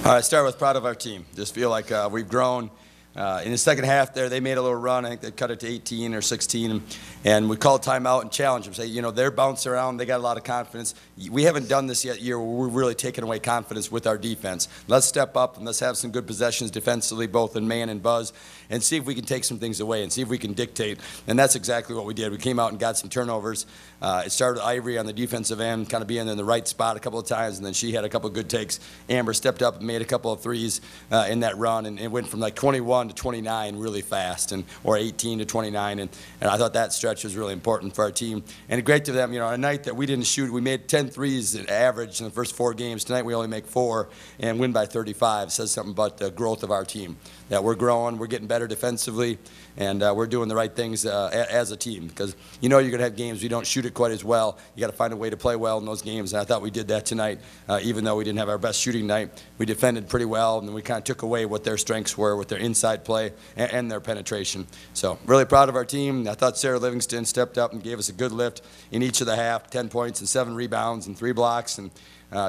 All right, start with proud of our team. Just feel like we've grown. In the second half there, they made a little run. I think they cut it to 18 or 16, and we called timeout and challenged them. Say, you know, they're bouncing around. They got a lot of confidence. We haven't done this yet year where we're really taking away confidence with our defense. Let's step up and let's have some good possessions defensively, both in man and buzz, and see if we can take some things away and see if we can dictate. And that's exactly what we did. We came out and got some turnovers. It started with Ivory on the defensive end, kind of being in the right spot a couple of times, and then she had a couple of good takes. Amber stepped up and made a couple of threes in that run, and it went from like 21 to 29 really fast, or 18 to 29, and I thought that stretch was really important for our team. And great to them, you know, on a night that we didn't shoot, we made 10 threes at average in the first 4 games. Tonight we only make 4 and win by 35. It says something about the growth of our team, that we're growing, we're getting better defensively, and we're doing the right things as a team, because you know you're going to have games you don't shoot it quite as well. You got to find a way to play well in those games, and I thought we did that tonight. Even though we didn't have our best shooting night, we defended pretty well, and we kind of took away what their strengths were with their inside play and their penetration. So really proud of our team. I thought Sarah Livingston stepped up and gave us a good lift in each of the half, 10 points and 7 rebounds and 3 blocks, and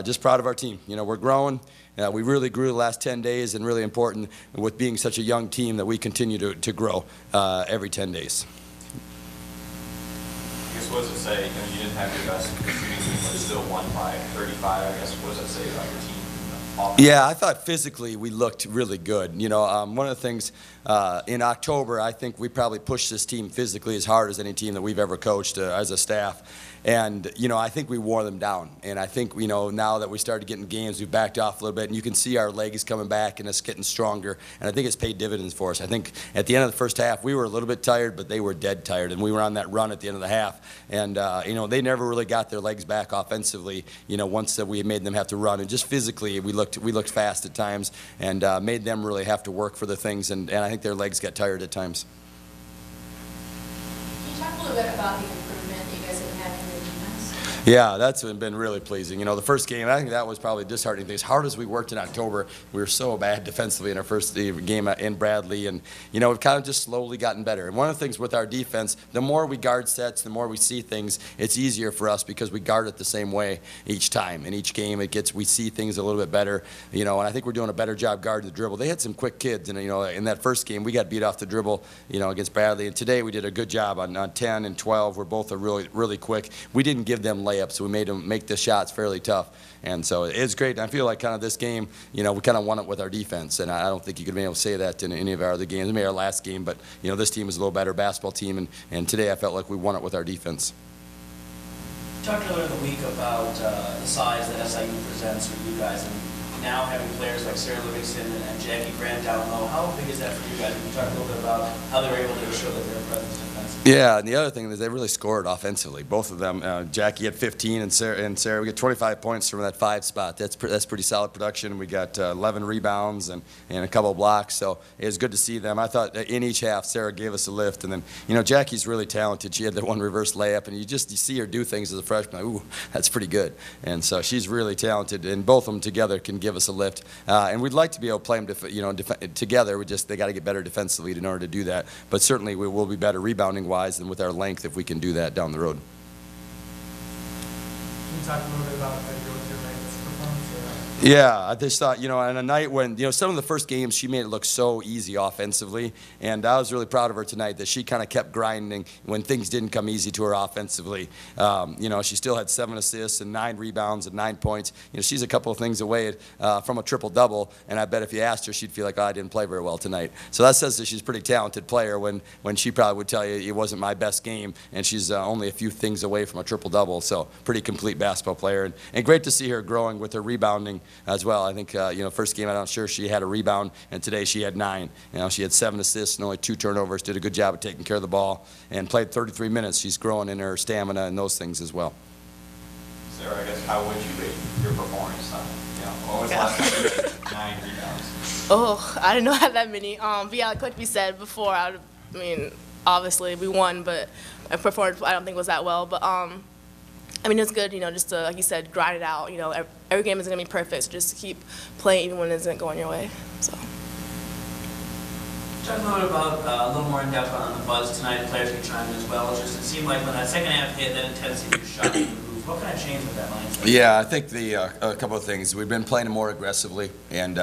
just proud of our team. You know, we're growing. We really grew the last 10 days, and really important with being such a young team that we continue to grow every 10 days. I guess what does it say? You know, you didn't have your best shooting team, but still won by 35. I guess what does that say about your team? Yeah, I thought physically we looked really good. You know, one of the things in October, I think we probably pushed this team physically as hard as any team that we've ever coached as a staff. And, you know, I think we wore them down. And I think, you know, now that we started getting games, we've backed off a little bit, and you can see our legs coming back and us getting stronger. And I think it's paid dividends for us. I think at the end of the first half, we were a little bit tired, but they were dead tired. And we were on that run at the end of the half. And, you know, they never really got their legs back offensively, you know, once we made them have to run. And just physically, we looked fast at times, and made them really have to work for the things. And I think their legs got tired at times. Can you talk a little bit about the improvement you guys have been having in your defense? Yeah, that's been really pleasing. You know, the first game, I think that was probably disheartening thing. As hard as we worked in October, we were so bad defensively in our first game in Bradley, and, you know, we've kind of just slowly gotten better. And one of the things with our defense, the more we guard sets, the more we see things, it's easier for us because we guard it the same way each time. In each game, we see things a little bit better, you know, and I think we're doing a better job guarding the dribble. They had some quick kids, and, you know, in that first game, we got beat off the dribble, you know, against Bradley, and today we did a good job on 10 and 12. We're both really, really quick. We didn't give them layups, so we made them make the shots fairly tough. And so it's great. And I feel like kind of this game, you know, we kind of won it with our defense. And I don't think you could be able to say that in any of our other games. Maybe our last game, but, you know, this team is a little better basketball team. And today I felt like we won it with our defense. You talked earlier in the week about the size that SIU presents for you guys. And now having players like Sarah Livingston and Jackie Grant down low, how big is that for you guys? Can you talk a little bit about how they were able to show that they're present defensively? Yeah, and the other thing is they really scored offensively. Both of them. Jackie had 15, and Sarah, we get 25 points from that 5 spot. That's pretty solid production. We got 11 rebounds and a couple of blocks. So it was good to see them. I thought in each half Sarah gave us a lift, and then, you know, Jackie's really talented. She had the one reverse layup, and you see her do things as a freshman. Like, ooh, that's pretty good. And so she's really talented, and both of them together can give us a lift. And we'd like to be able to play them, together. They got to get better defensively in order to do that. But certainly we will be better rebounding wise than with our length if we can do that down the road. Can you talk a little bit about your performance? Yeah, I just thought, you know, on a night when, you know, some of the first games she made it look so easy offensively, and I was really proud of her tonight that she kind of kept grinding when things didn't come easy to her offensively. You know, she still had 7 assists and 9 rebounds and 9 points. You know, she's a couple of things away from a triple-double, and I bet if you asked her, she'd feel like, oh, I didn't play very well tonight. So that says that she's a pretty talented player when she probably would tell you it wasn't my best game, and she's only a few things away from a triple-double. So pretty complete basketball player, and great to see her growing with her rebounding as well. I think, you know, first game I'm not sure she had a rebound, and today she had 9. You know, she had 7 assists and only 2 turnovers, did a good job of taking care of the ball, and played 33 minutes. She's growing in her stamina and those things as well. Sarah, I guess, how would you rate your performance? You know, what was the last time you had 9 rebounds? Oh, I didn't know I had that many. But yeah, like we said before, I mean, obviously we won, but my performance I don't think was that well. But I mean, it's good, you know, just to, like you said, grind it out. You know, every game isn't going to be perfect, so just keep playing even when it isn't going your way. So. Talk a little bit about a little more in depth on the buzz tonight. Players can chime in as well. Just it seemed like when that second half hit, that intensity of shot improved improved. What kind of change with that mindset? Yeah, I think a couple of things. We've been playing more aggressively and,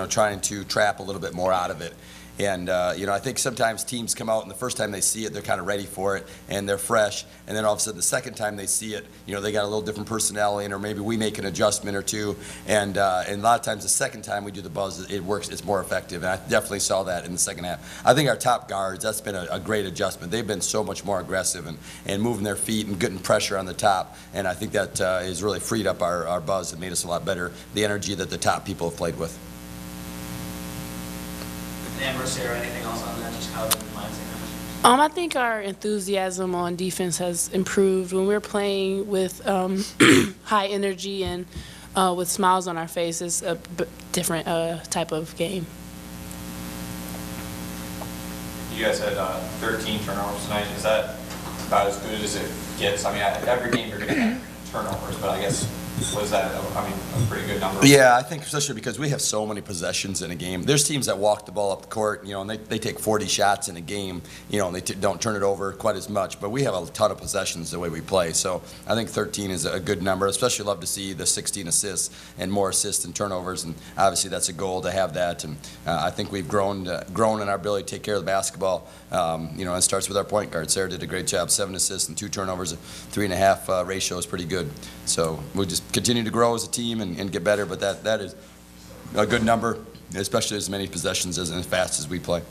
trying to trap a little bit more out of it. And, I think sometimes teams come out and the first time they see it, they're kind of ready for it and they're fresh. And then all of a sudden the second time they see it, they got a little different personality, or maybe we make an adjustment or two. And a lot of times the second time we do the buzz, it works, it's more effective. And I definitely saw that in the second half. I think our top guards, that's been a great adjustment. They've been so much more aggressive and moving their feet and getting pressure on the top. And I think that has really freed up our buzz and made us a lot better, the energy that the top people have played with. Amber, Sarah, anything else on that? Just how the mindset comes? I think our enthusiasm on defense has improved. When we're playing with high energy and with smiles on our faces, a different type of game. You guys had 13 turnovers tonight. Is that about as good as it gets? I mean, every game you're going to have turnovers, but I guess was that, a pretty good number? Yeah, I think especially because we have so many possessions in a game. There's teams that walk the ball up the court, and they take 40 shots in a game, and they don't turn it over quite as much. But we have a ton of possessions the way we play. So I think 13 is a good number. Especially love to see the 16 assists and more assists and turnovers. And obviously that's a goal to have that. And I think we've grown in our ability to take care of the basketball. It starts with our point guard. Sarah did a great job. 7 assists and 2 turnovers. 3.5 ratio is pretty good. So we just continue to grow as a team and get better, but that is a good number, especially as many possessions as fast as we play.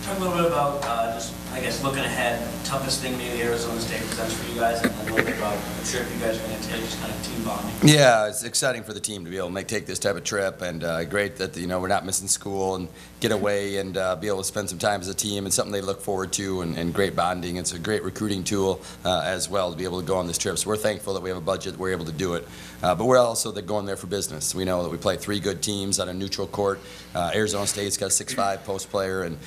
Talk a little bit about just, I guess, looking ahead, toughest thing maybe Arizona State presents for you guys, and then a little bit about the trip you guys are going to take, just kind of team bonding. Yeah, it's exciting for the team to be able to take this type of trip, and great that we're not missing school and get away and be able to spend some time as a team, and something they look forward to, and great bonding. It's a great recruiting tool as well to be able to go on this trip. So we're thankful that we have a budget, we're able to do it, but we're also going there for business. We know that we play 3 good teams on a neutral court. Arizona State's got a 6'5" post player, and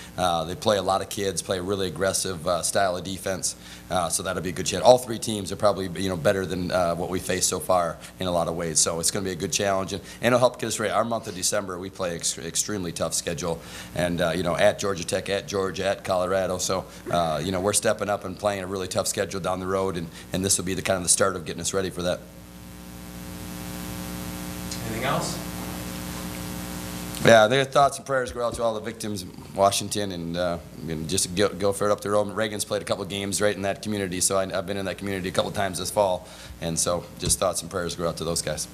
they play a lot of kids, play a really aggressive style of defense, so that'll be a good challenge. All 3 teams are probably better than what we faced so far in a lot of ways, so it's going to be a good challenge, and it'll help get us ready. Our month of December, we play extremely tough schedule, and at Georgia Tech, at Georgia, at Colorado, so we're stepping up and playing a really tough schedule down the road, and this will be the kind of the start of getting us ready for that. Anything else? Yeah, their thoughts and prayers go out to all the victims in Washington, and just go for it up the road. Reagan's played a couple games right in that community, so I've been in that community a couple times this fall, and so just thoughts and prayers go out to those guys.